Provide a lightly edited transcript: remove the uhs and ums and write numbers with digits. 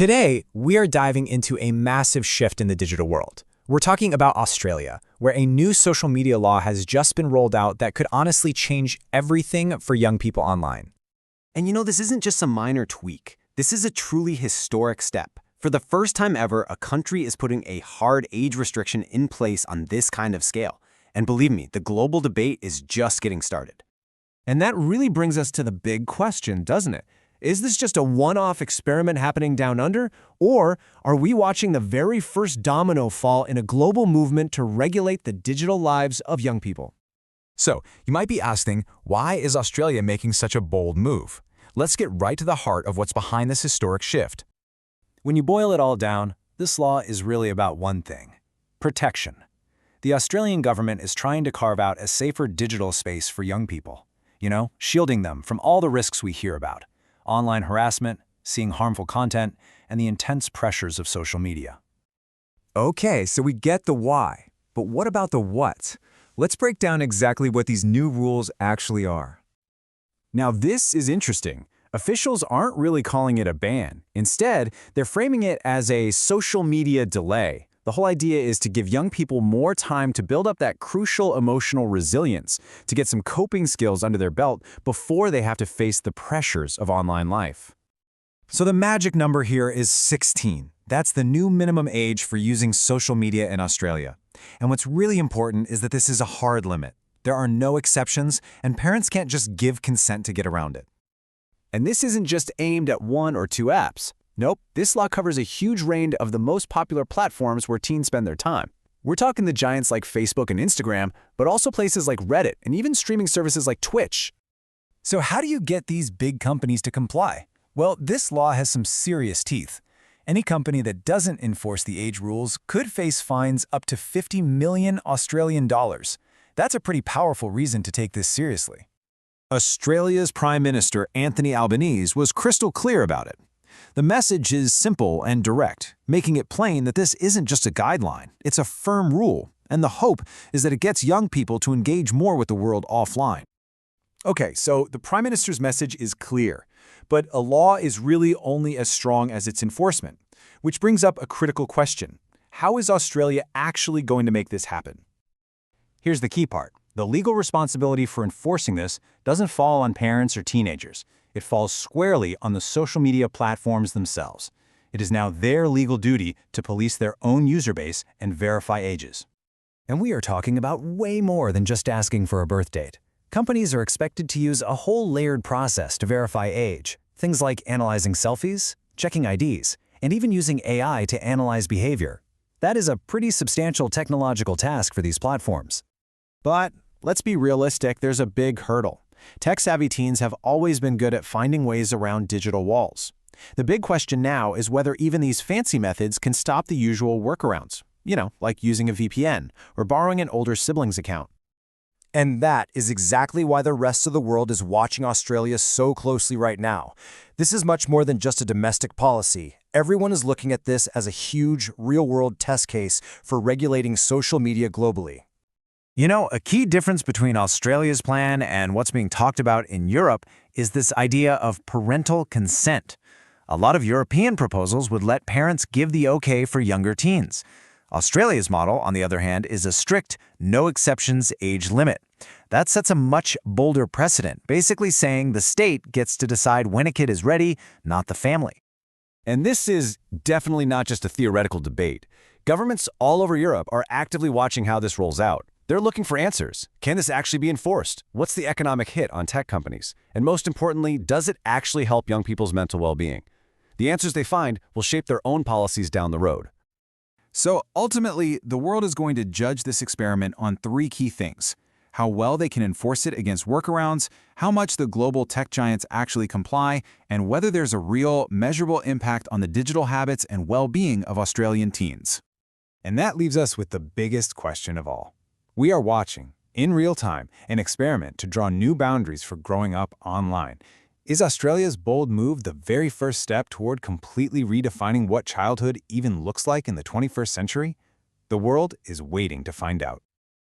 Today, we are diving into a massive shift in the digital world. We're talking about Australia, where a new social media law has just been rolled out that could honestly change everything for young people online. And this isn't just a minor tweak. This is a truly historic step. For the first time ever, a country is putting a hard age restriction in place on this kind of scale. And believe me, the global debate is just getting started. And that really brings us to the big question, doesn't it? Is this just a one-off experiment happening down under, or are we watching the very first domino fall in a global movement to regulate the digital lives of young people? So, you might be asking, why is Australia making such a bold move? Let's get right to the heart of what's behind this historic shift. When you boil it all down, this law is really about one thing: protection. The Australian government is trying to carve out a safer digital space for young people, shielding them from all the risks we hear about: online harassment, seeing harmful content, and the intense pressures of social media. Okay, so we get the why, but what about the what? Let's break down exactly what these new rules actually are. Now, this is interesting. Officials aren't really calling it a ban. Instead, they're framing it as a social media delay. The whole idea is to give young people more time to build up that crucial emotional resilience, to get some coping skills under their belt before they have to face the pressures of online life. So the magic number here is 16. That's the new minimum age for using social media in Australia. And what's really important is that this is a hard limit. There are no exceptions, and parents can't just give consent to get around it. And this isn't just aimed at one or two apps. Nope, this law covers a huge range of the most popular platforms where teens spend their time. We're talking the giants like Facebook and Instagram, but also places like Reddit and even streaming services like Twitch. So how do you get these big companies to comply? Well, this law has some serious teeth. Any company that doesn't enforce the age rules could face fines up to 50 million Australian dollars. That's a pretty powerful reason to take this seriously. Australia's Prime Minister Anthony Albanese was crystal clear about it. The message is simple and direct, making it plain that this isn't just a guideline, it's a firm rule, and the hope is that it gets young people to engage more with the world offline. Okay, so the Prime Minister's message is clear, but a law is really only as strong as its enforcement, which brings up a critical question. How is Australia actually going to make this happen? Here's the key part. The legal responsibility for enforcing this doesn't fall on parents or teenagers. It falls squarely on the social media platforms themselves. It is now their legal duty to police their own user base and verify ages. And we are talking about way more than just asking for a birth date. Companies are expected to use a whole layered process to verify age. Things like analyzing selfies, checking IDs, and even using AI to analyze behavior. That is a pretty substantial technological task for these platforms. But let's be realistic, there's a big hurdle. Tech-savvy teens have always been good at finding ways around digital walls. The big question now is whether even these fancy methods can stop the usual workarounds, like using a VPN or borrowing an older sibling's account. And that is exactly why the rest of the world is watching Australia so closely right now. This is much more than just a domestic policy. Everyone is looking at this as a huge, real-world test case for regulating social media globally. A key difference between Australia's plan and what's being talked about in Europe is this idea of parental consent. A lot of European proposals would let parents give the okay for younger teens. Australia's model, on the other hand, is a strict, no exceptions age limit. That sets a much bolder precedent, basically saying the state gets to decide when a kid is ready, not the family. And this is definitely not just a theoretical debate. Governments all over Europe are actively watching how this rolls out. They're looking for answers. Can this actually be enforced? What's the economic hit on tech companies? And most importantly, does it actually help young people's mental well-being? The answers they find will shape their own policies down the road. So ultimately, the world is going to judge this experiment on three key things: how well they can enforce it against workarounds, how much the global tech giants actually comply, and whether there's a real, measurable impact on the digital habits and well-being of Australian teens. And that leaves us with the biggest question of all. We are watching, in real time, an experiment to draw new boundaries for growing up online. Is Australia's bold move the very first step toward completely redefining what childhood even looks like in the 21st century? The world is waiting to find out.